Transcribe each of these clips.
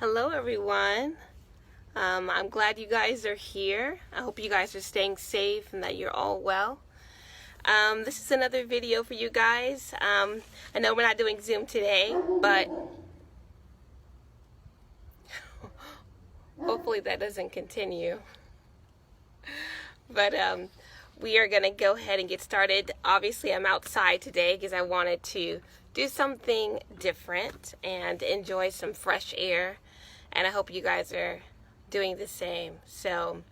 Hello, everyone. I'm glad you guys are here. I hope you guys are staying safe and that you're all well. This is another video for you guys. I know we're not doing Zoom today, but hopefully that doesn't continue. But we are going to go ahead and get started. Obviously, I'm outside today because I wanted to do something different and enjoy some fresh air. And I hope you guys are doing the same. So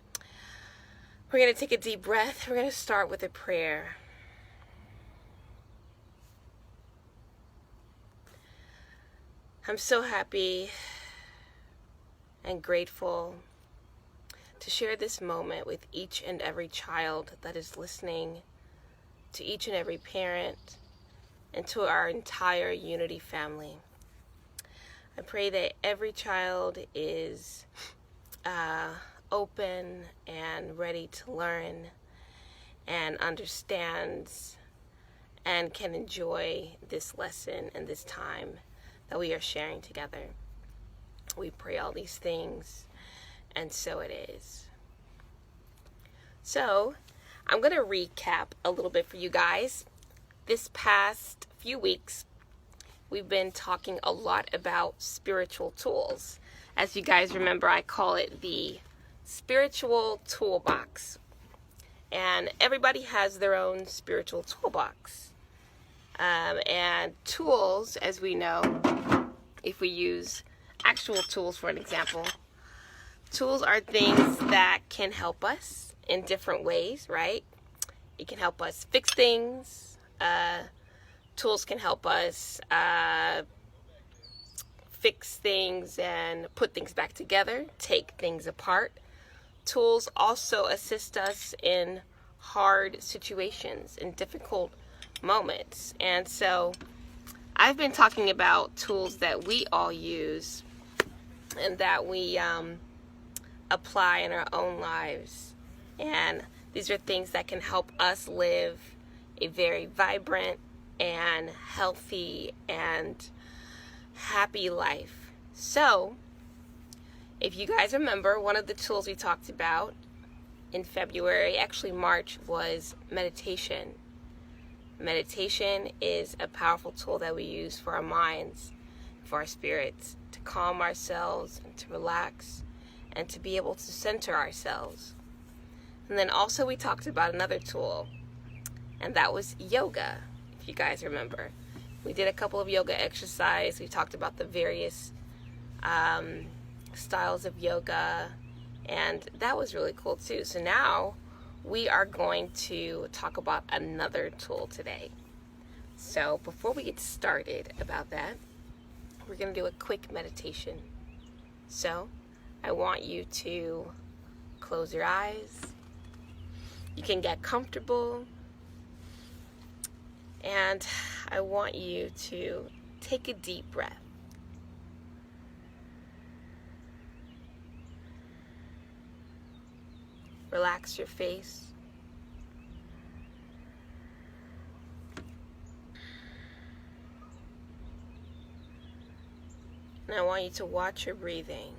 we're going to take a deep breath. We're going to start with a prayer. I'm so happy and grateful to share this moment with each and every child that is listening, to each and every parent, and to our entire Unity family. I pray that every child is open and ready to learn and understands and can enjoy this lesson and this time that we are sharing together. We pray all these things, and so it is. So, I'm going to recap a little bit for you guys. This past few weeks, we've been talking a lot about spiritual tools. As you guys remember, I call it the spiritual toolbox. And everybody has their own spiritual toolbox. And tools, as we know, if we use actual tools for an example, tools are things that can help us in different ways, right? It can help us fix things. Tools can help us fix things and put things back together, take things apart. Tools also assist us in hard situations, in difficult moments. And so I've been talking about tools that we all use and that we apply in our own lives. And these are things that can help us live a very vibrant and healthy and happy life. So, if you guys remember, one of the tools we talked about in February, actually March, was meditation. Meditation is a powerful tool that we use for our minds, for our spirits, to calm ourselves and to relax and to be able to center ourselves. And then also we talked about another tool, and that was yoga, if you guys remember. We did a couple of yoga exercises. We talked about the various styles of yoga, and that was really cool too. So now we are going to talk about another tool today. So before we get started about that, we're going to do a quick meditation. So I want you to close your eyes. You can get comfortable. And I want you to take a deep breath. Relax your face. And I want you to watch your breathing.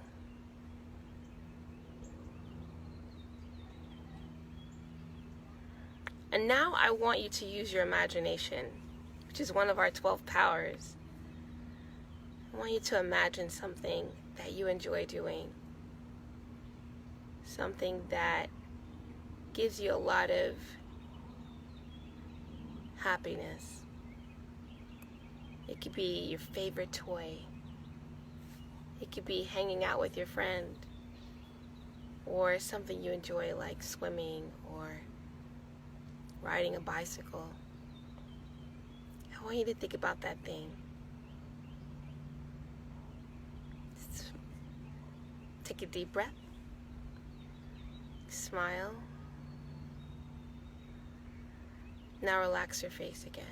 And now I want you to use your imagination, which is one of our 12 powers. I want you to imagine something that you enjoy doing. Something that gives you a lot of happiness. It could be your favorite toy. It could be hanging out with your friend. Or something you enjoy like swimming or riding a bicycle. I want you to think about that thing. Just take a deep breath. Smile. Now relax your face again.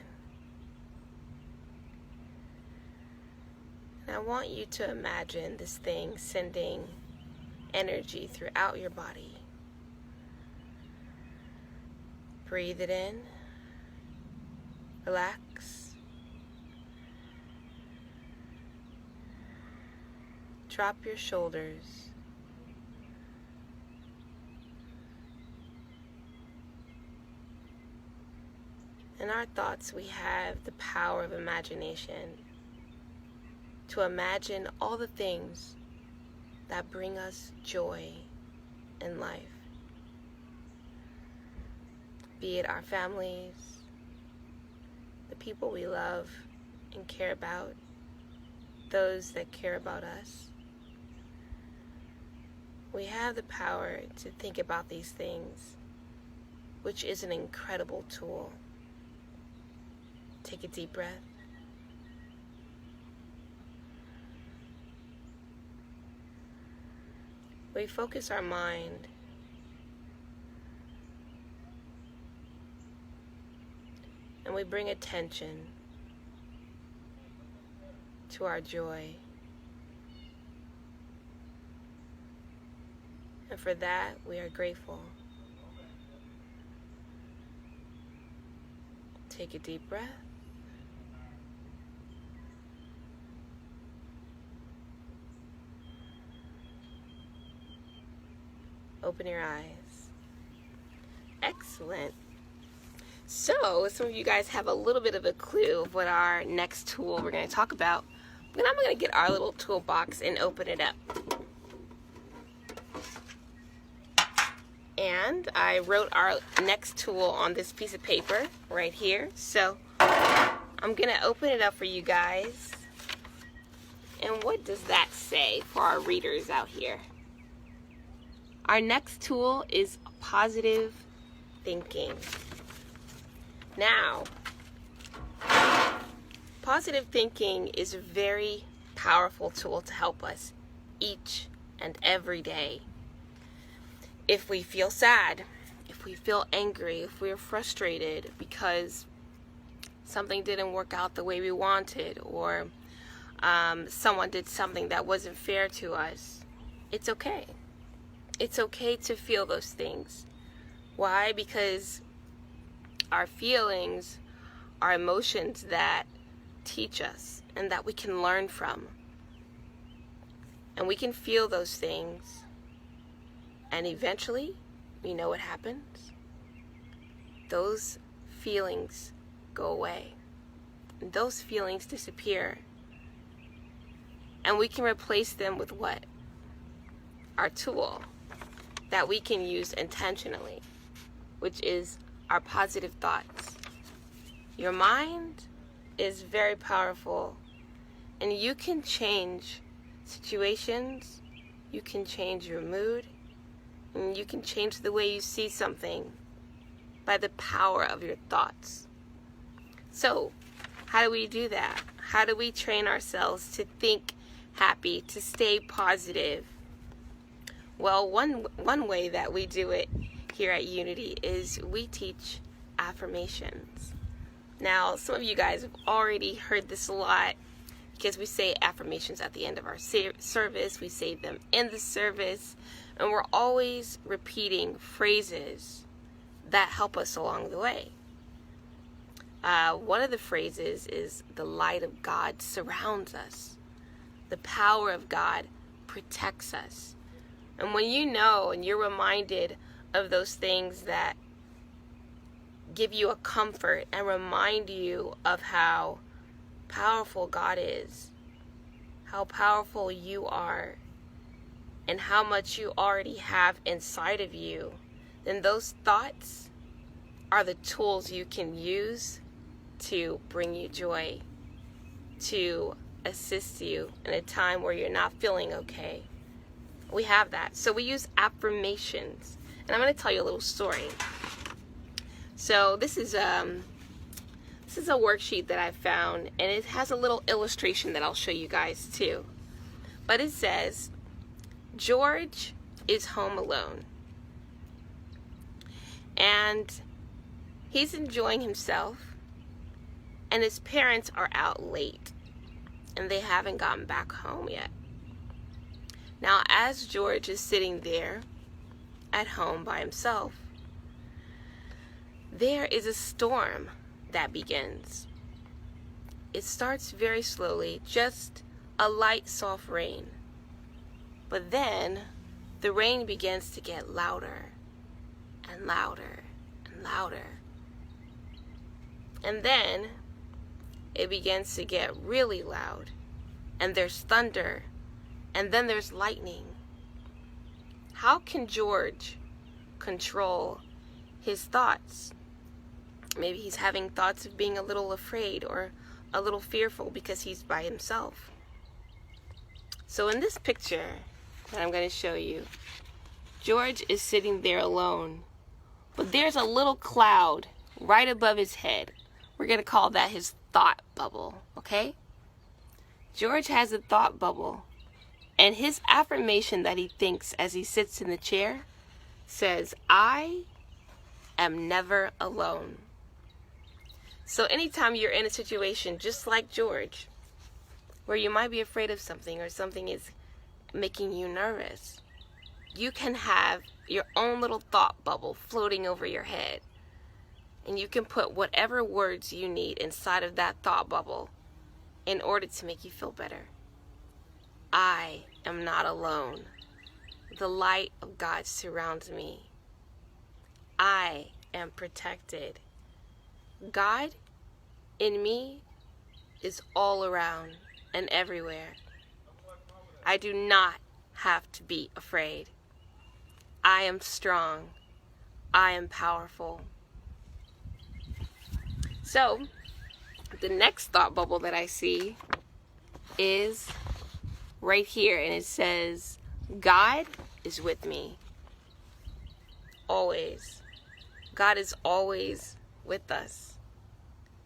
And I want you to imagine this thing sending energy throughout your body. Breathe it in. Relax. Drop your shoulders. In our thoughts, we have the power of imagination to imagine all the things that bring us joy in life. Be it our families, the people we love and care about, those that care about us. We have the power to think about these things, which is an incredible tool. Take a deep breath. We focus our mind and we bring attention to our joy. And for that, we are grateful. Take a deep breath. Open your eyes. Excellent. So, some of you guys have a little bit of a clue of what our next tool we're going to talk about. Then I'm going to get our little toolbox and open it up. And I wrote our next tool on this piece of paper right here. So, I'm going to open it up for you guys. And what does that say for our readers out here? Our next tool is positive thinking. Now, positive thinking is a very powerful tool to help us each and every day. If we feel sad, if we feel angry, if we're frustrated because something didn't work out the way we wanted, or someone did something that wasn't fair to us, it's okay. It's okay to feel those things. Why? Because our feelings are emotions that teach us and that we can learn from. And we can feel those things. And eventually, you know what happens? Those feelings go away. And those feelings disappear. And we can replace them with what? Our tool that we can use intentionally, which is our positive thoughts. Your mind is very powerful, and you can change situations, you can change your mood, and you can change the way you see something by the power of your thoughts. So, how do we do that? How do we train ourselves to think happy, to stay positive? Well, one way that we do it here at Unity is we teach affirmations. Now, some of you guys have already heard this a lot because we say affirmations at the end of our service. We say them in the service, and we're always repeating phrases that help us along the way. One of the phrases is the light of God surrounds us. The power of God protects us. And when you know and you're reminded of those things that give you a comfort and remind you of how powerful God is, how powerful you are, and how much you already have inside of you, then those thoughts are the tools you can use to bring you joy, to assist you in a time where you're not feeling okay. We have that. So we use affirmations. And I'm going to tell you a little story. So this is a worksheet that I found, and it has a little illustration that I'll show you guys too. But it says, George is home alone. And he's enjoying himself, and his parents are out late, and they haven't gotten back home yet. Now, as George is sitting there at home by himself, there is a storm that begins. It starts very slowly, just a light, soft rain. But then the rain begins to get louder and louder and louder. And then it begins to get really loud. And there's thunder. And then there's lightning. How can George control his thoughts? Maybe he's having thoughts of being a little afraid or a little fearful because he's by himself. So in this picture that I'm going to show you, George is sitting there alone. But there's a little cloud right above his head. We're going to call that his thought bubble, okay? George has a thought bubble. And his affirmation that he thinks as he sits in the chair says, I am never alone. So anytime you're in a situation just like George, where you might be afraid of something or something is making you nervous, you can have your own little thought bubble floating over your head. And you can put whatever words you need inside of that thought bubble in order to make you feel better. I am not alone. The light of God surrounds me. I am protected. God in me is all around and everywhere. I do not have to be afraid. I am strong. I am powerful. So, the next thought bubble that I see is right here, and it says, God is with me. Always. God is always with us.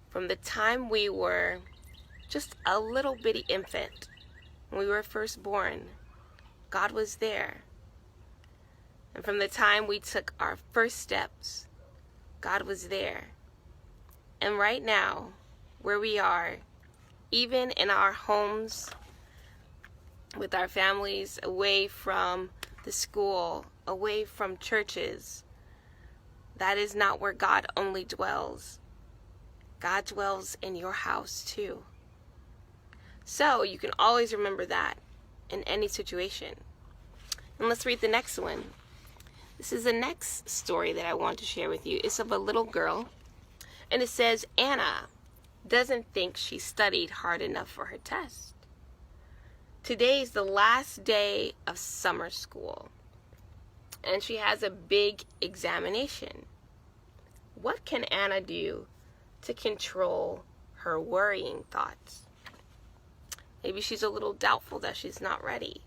From the time we were just a little bitty infant, when we were first born, God was there. And from the time we took our first steps, God was there. And right now, where we are, even in our homes, with our families, away from the school, away from churches, that is not where God only dwells. God dwells in your house too. So you can always remember that in any situation. And let's read the next one. This is the next story that I want to share with you. It's of a little girl, and it says, Anna doesn't think she studied hard enough for her test. Today is the last day of summer school, and she has a big examination. What can Anna do to control her worrying thoughts? Maybe she's a little doubtful that she's not ready.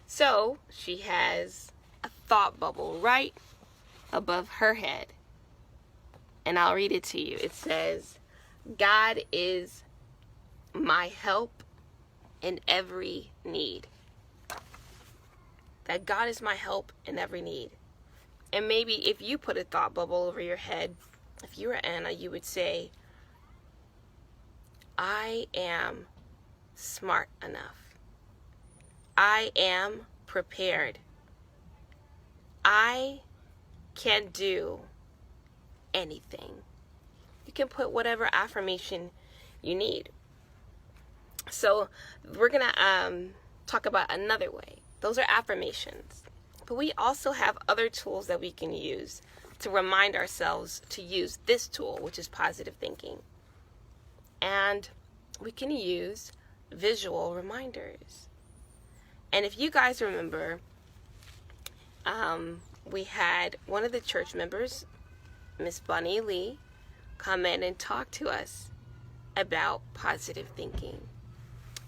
So she has a thought bubble right above her head. And I'll read it to you. It says, God is my help in every need. That God is my help in every need. And maybe if you put a thought bubble over your head, if you were Anna, you would say, I am smart enough. I am prepared. I can do anything. You can put whatever affirmation you need. So we're going to talk about another way. Those are affirmations. But we also have other tools that we can use to remind ourselves to use this tool, which is positive thinking. And we can use visual reminders. And if you guys remember, we had one of the church members, Miss Bunny Lee, come in and talk to us about positive thinking.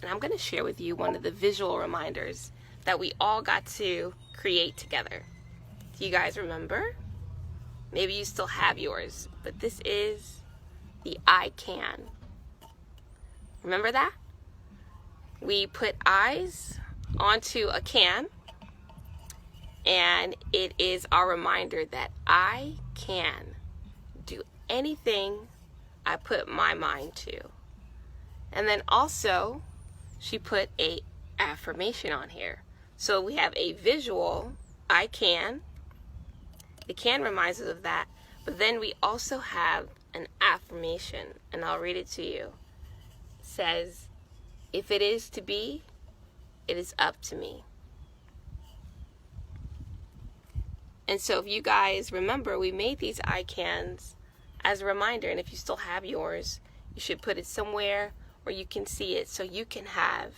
And I'm going to share with you one of the visual reminders that we all got to create together. Do you guys remember? Maybe you still have yours, but this is the I can. Remember that? We put eyes onto a can, and it is our reminder that I can do anything I put my mind to. And then also, she put a affirmation on here. So we have a visual, I can. The can reminds us of that. But then we also have an affirmation, and I'll read it to you. It says, if it is to be, it is up to me. And so if you guys remember, we made these icons as a reminder. And if you still have yours, you should put it somewhere where you can see it so you can have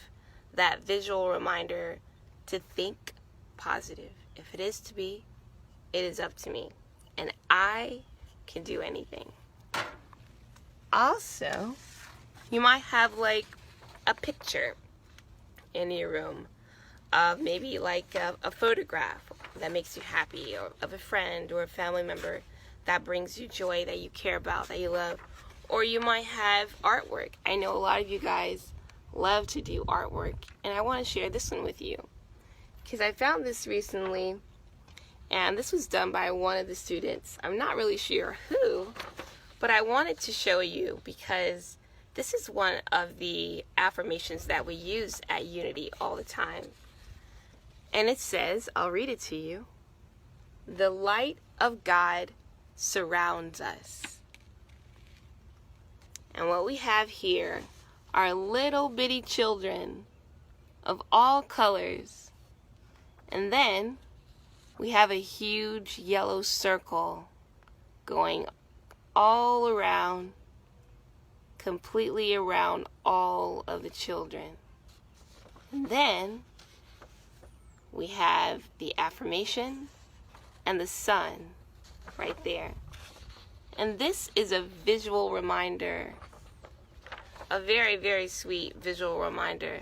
that visual reminder to think positive. If it is to be, it is up to me. And I can do anything. Also, you might have like a picture in your room of maybe like a photograph that makes you happy, or of a friend or a family member that brings you joy, that you care about, that you love. Or you might have artwork. I know a lot of you guys love to do artwork, and I want to share this one with you because I found this recently, and this was done by one of the students. I'm not really sure who, but I wanted to show you because this is one of the affirmations that we use at Unity all the time. And it says, I'll read it to you, "The light of God surrounds us." And what we have here are little bitty children of all colors. And then we have a huge yellow circle going all around, completely around all of the children. And then we have the affirmation and the sun right there. And this is a visual reminder, a very, very sweet visual reminder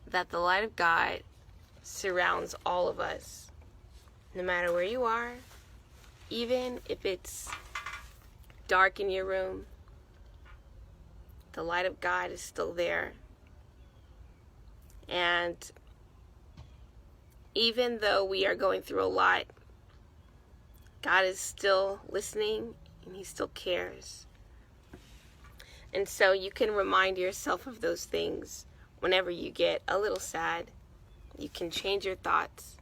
that the light of God surrounds all of us, no matter where you are, even if it's dark in your room. The light of God is still there. And even though we are going through a lot, God is still listening and He still cares. And so you can remind yourself of those things whenever you get a little sad. You can change your thoughts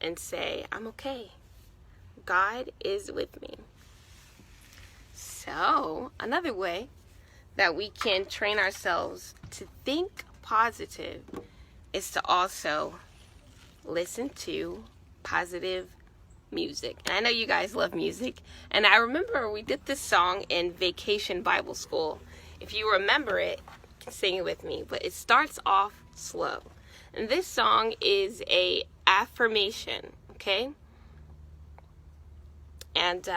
and say, I'm okay. God is with me. So, another way that we can train ourselves to think positive is to also listen to positive music. And I know you guys love music. And I remember we did this song in Vacation Bible School. If you remember it, you can sing it with me. But it starts off slow. And this song is a affirmation, okay? And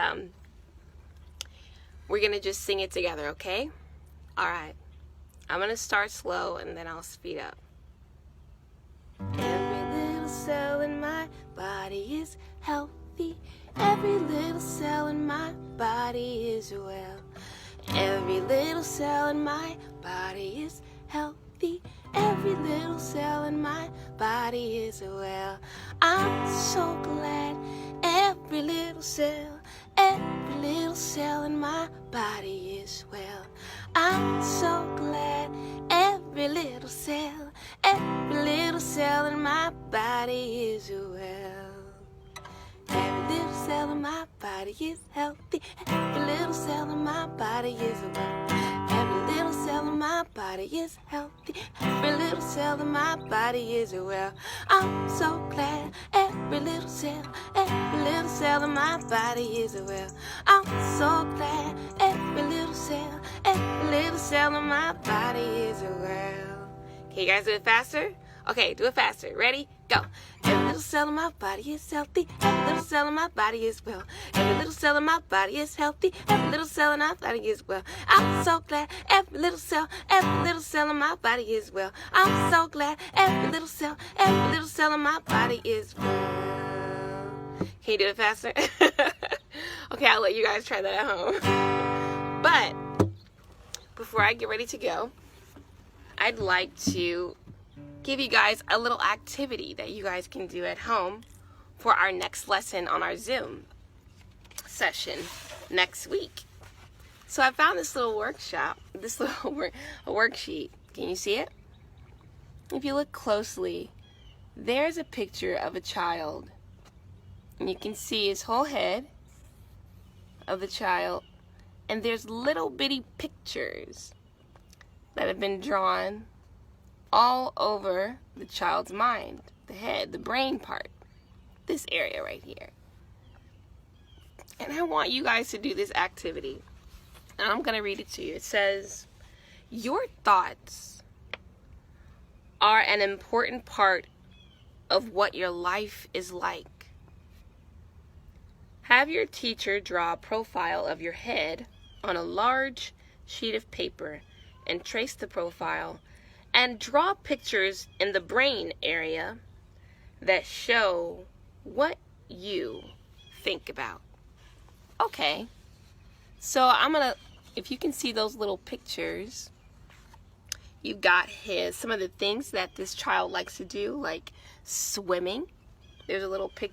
we're going to just sing it together, okay? All right. I'm going to start slow and then I'll speed up. Every little cell in my body is healthy. Every little cell in my body is well. Every little cell in my body is healthy. Every little cell in my body is well. I'm so glad every little cell in my body is well. I'm so glad every little cell in my body is well. Every little cell in my body is healthy. Every little cell in my body is well. Every little cell in my body is healthy. Every little cell in my body is well. I'm so glad every little cell in my body is well. I'm so glad every little cell in my body is well. Can you guys do it faster? Okay, do it faster. Ready? Go. Every little cell in my body is healthy. Every little cell in my body is well. Every little cell in my body is healthy. Every little cell in my body is well. I'm so glad every little cell in my body is well. I'm so glad every little cell in my body is well. Can you do it faster? Okay, I'll let you guys try that at home. But before I get ready to go, I'd like to give you guys a little activity that you guys can do at home for our next lesson on our Zoom session next week. So I found this little worksheet. Can you see it? If you look closely, there's a picture of a child. And you can see his whole head of the child. And there's little bitty pictures that have been drawn all over the child's mind, the head, the brain part. this area right here. And I want you guys to do this activity. And I'm going to read it to you. It says, your thoughts are an important part of what your life is like. Have your teacher draw a profile of your head on a large sheet of paper and trace the profile and draw pictures in the brain area that show what you think about. Okay, so if you can see those little pictures, you've got some of the things that this child likes to do, like swimming. There's a little picture